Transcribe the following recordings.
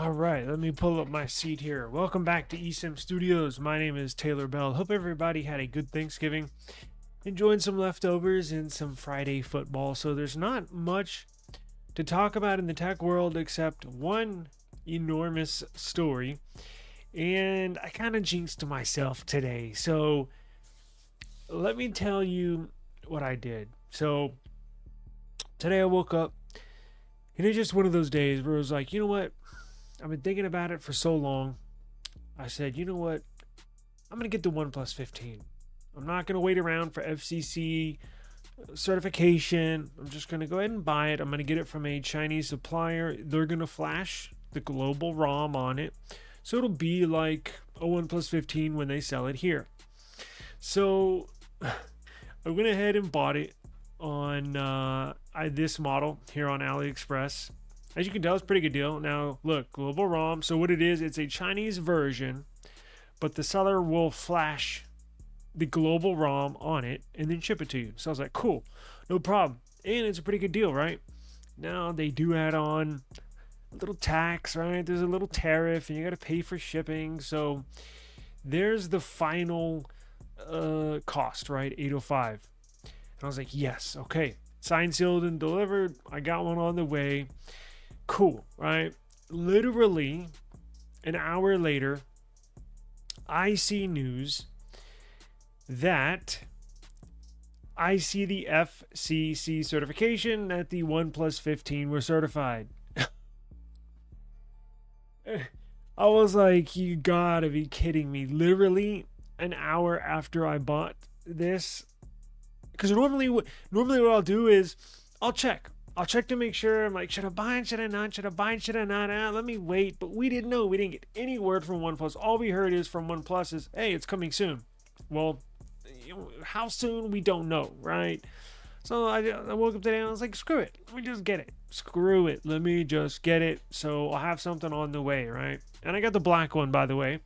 All right, let me pull up my seat here. Welcome back to eSIMstudios. My name is Taylor Bell. Hope everybody had a good Thanksgiving, enjoying some leftovers and some Friday football. So there's not much to talk about in the tech world except one enormous story. And I kind of jinxed myself today. So let me tell you what I did. So today I woke up and it's just one of those days where it was like, you know what? I've been thinking about it for so long. I said, you know what? I'm going to get the OnePlus 15. I'm not going to wait around for FCC certification. I'm just going to go ahead and buy it. I'm going to get it from a Chinese supplier. They're going to flash the global ROM on it. So it'll be like a OnePlus 15 when they sell it here. So I went ahead and bought it on this model here on AliExpress. As you can tell, it's a pretty good deal. Now, look, global ROM. So what it is, it's a Chinese version, but the seller will flash the global ROM on it and then ship it to you. So I was like, cool, no problem. And it's a pretty good deal, right? Now they do add on a little tax, right? There's a little tariff and you got to pay for shipping. So there's the final cost, right? 805. And I was like, yes, okay. Signed, sealed, and delivered. I got one on the way. Cool, right? Literally an hour later, I see news that I see the FCC certification that the OnePlus 15 were certified. I was like, you gotta be kidding me. Literally an hour after I bought this. Because normally what I'll do is I'll check. I'll check to make sure. I'm like, should I buy it? Should I not? Should I buy it? Should I not? Let me wait. But we didn't know. We didn't get any word from OnePlus. All we heard is from OnePlus is, hey, it's coming soon. Well, how soon? We don't know, right? So I woke up today and I was like, screw it. Let me just get it. Screw it. Let me just get it. So I'll have something on the way, right? And I got the black one, by the way.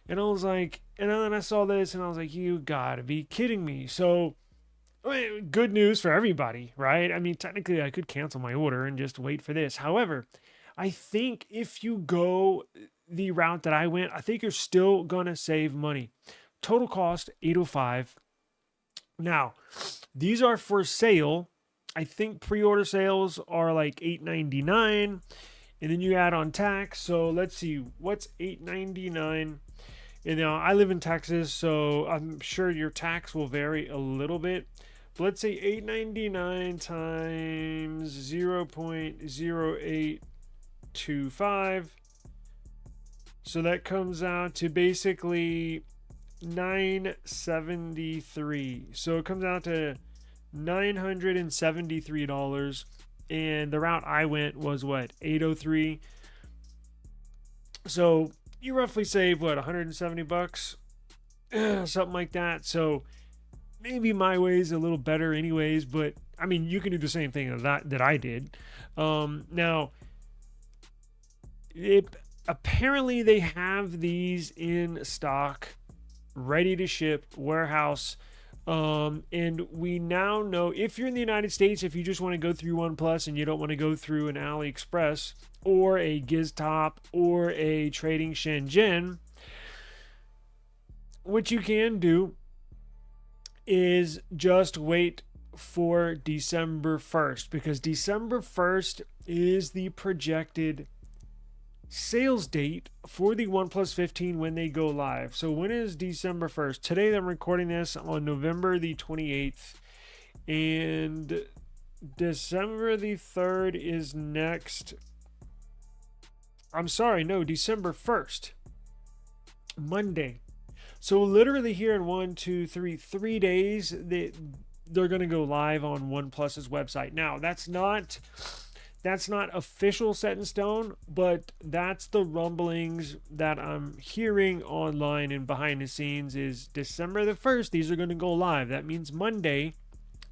And I was like, and then I saw this and I was like, you gotta be kidding me. So good news for everybody, right? I mean, technically, I could cancel my order and just wait for this. However, I think if you go the route that I went, I think you're still gonna save money. Total cost 805. Now, these are for sale. I think pre-order sales are like 899, and then you add on tax. So let's see, what's 899? And now I live in Texas, so I'm sure your tax will vary a little bit. But let's say 899 times 0.0825. So that comes out to basically 973. So it comes out to $973. And the route I went was what, 803. So you roughly save what, 170 bucks, something like that. So maybe my way is a little better anyways, but I mean, you can do the same thing that I did. Now apparently they have these in stock, ready to ship, warehouse. And we now know, if you're in the United States, if you just want to go through OnePlus and you don't want to go through an AliExpress or a GizTop or a trading Shenzhen, what you can do is just wait for December 1st, because December 1st is the projected sales date for the OnePlus 15 when they go live. So when is December 1st? Today I'm recording this on November the 28th, and December the 3rd is next. I'm sorry, no, December 1st, Monday. So literally here in 3 days, they're going to go live on OnePlus's website. Now, that's not official set in stone, but that's the rumblings that I'm hearing online and behind the scenes is December the 1st, these are going to go live. That means Monday,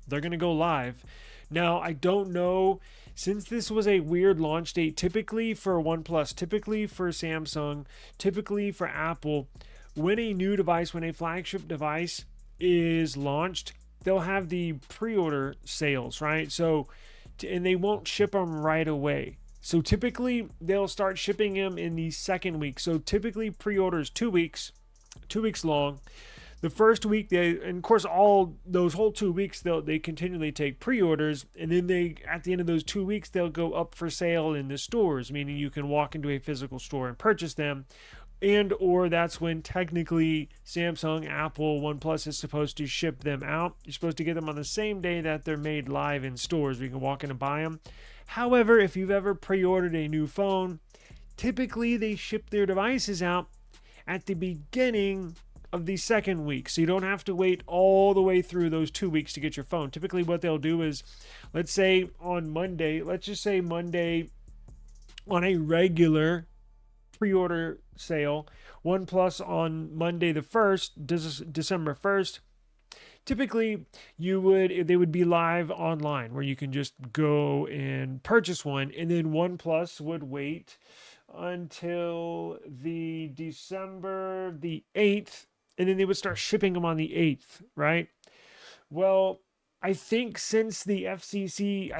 they're going to go live. Now, I don't know, since this was a weird launch date, typically for OnePlus, typically for Samsung, typically for Apple, when a new device, when a flagship device is launched, they'll have the pre-order sales, right? So, and they won't ship them right away. So typically they'll start shipping them in the second week. So typically pre-orders 2 weeks, 2 weeks long. The first week and of course all those whole 2 weeks they continually take pre-orders, and then they at the end of those 2 weeks they'll go up for sale in the stores, meaning you can walk into a physical store and purchase them, and or that's when technically Samsung, Apple, OnePlus is supposed to ship them out. You're supposed to get them on the same day that they're made live in stores where you can walk in and buy them. However, if you've ever pre-ordered a new phone, typically they ship their devices out at the beginning of the second week, so you don't have to wait all the way through those 2 weeks to get your phone. Typically what they'll do is, let's say on Monday, let's just say Monday on a regular pre-order sale, OnePlus on Monday the 1st, December 1st, typically they would be live online where you can just go and purchase one, and then OnePlus would wait until the December the 8th, and then they would start shipping them on the 8th, right? Well, I think since the FCC,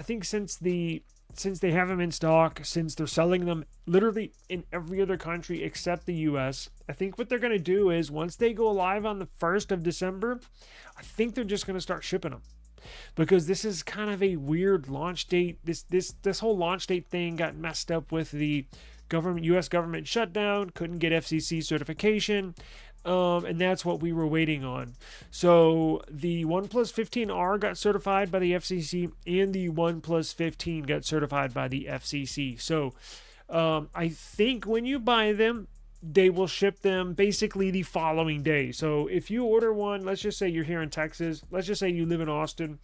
since they have them in stock, since they're selling them literally in every other country except the US, I think what they're going to do is once they go live on the 1st of December, I think they're just going to start shipping them. Because this is kind of a weird launch date. This whole launch date thing got messed up with the US government shutdown, couldn't get FCC certification, and that's what we were waiting on. So the OnePlus 15R got certified by the FCC, and the OnePlus 15 got certified by the FCC. So I think when you buy them, they will ship them basically the following day. So if you order one, let's just say you're here in Texas, let's just say you live in Austin,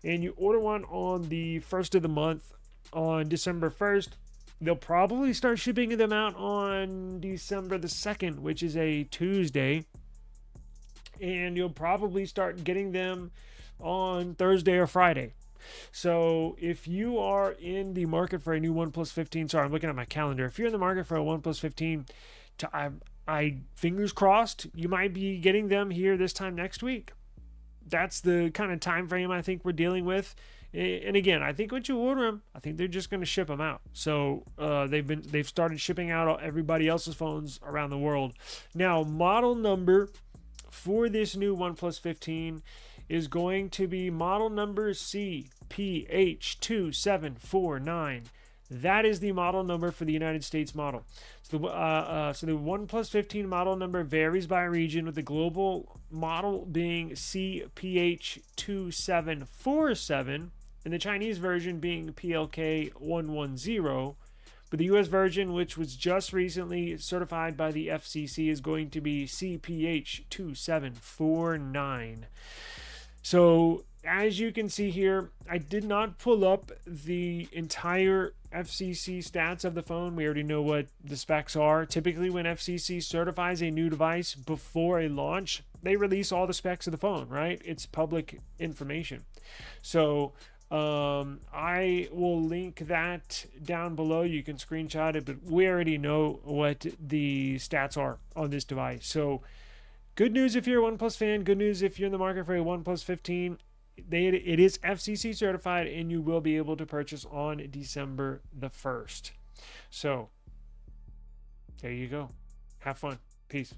and you order one on the 1st of the month, on December 1st, they'll probably start shipping them out on December the 2nd, which is a Tuesday. And you'll probably start getting them on Thursday or Friday. So if you are in the market for a new OnePlus 15, sorry, I'm looking at my calendar. If you're in the market for a OnePlus 15, I fingers crossed, you might be getting them here this time next week. That's the kind of time frame I think we're dealing with. And again, I think once you order them, I think they're just going to ship them out. So they've started shipping out everybody else's phones around the world. Now, model number for this new OnePlus 15 is going to be model number CPH2749. That is the model number for the United States model. So the OnePlus 15 model number varies by region, with the global model being CPH2747 and the Chinese version being PLK110. But the US version, which was just recently certified by the FCC, is going to be CPH2749. So as you can see here, I did not pull up the entire FCC stats of the phone. We already know what the specs are. Typically, when FCC certifies a new device before a launch, they release all the specs of the phone, right? It's public information. So I will link that down below. You can screenshot it, but we already know what the stats are on this device. So good news if you're a OnePlus fan. Good news if you're in the market for a OnePlus 15. It is FCC certified, and you will be able to purchase on December the 1st. So there you go. Have fun. Peace.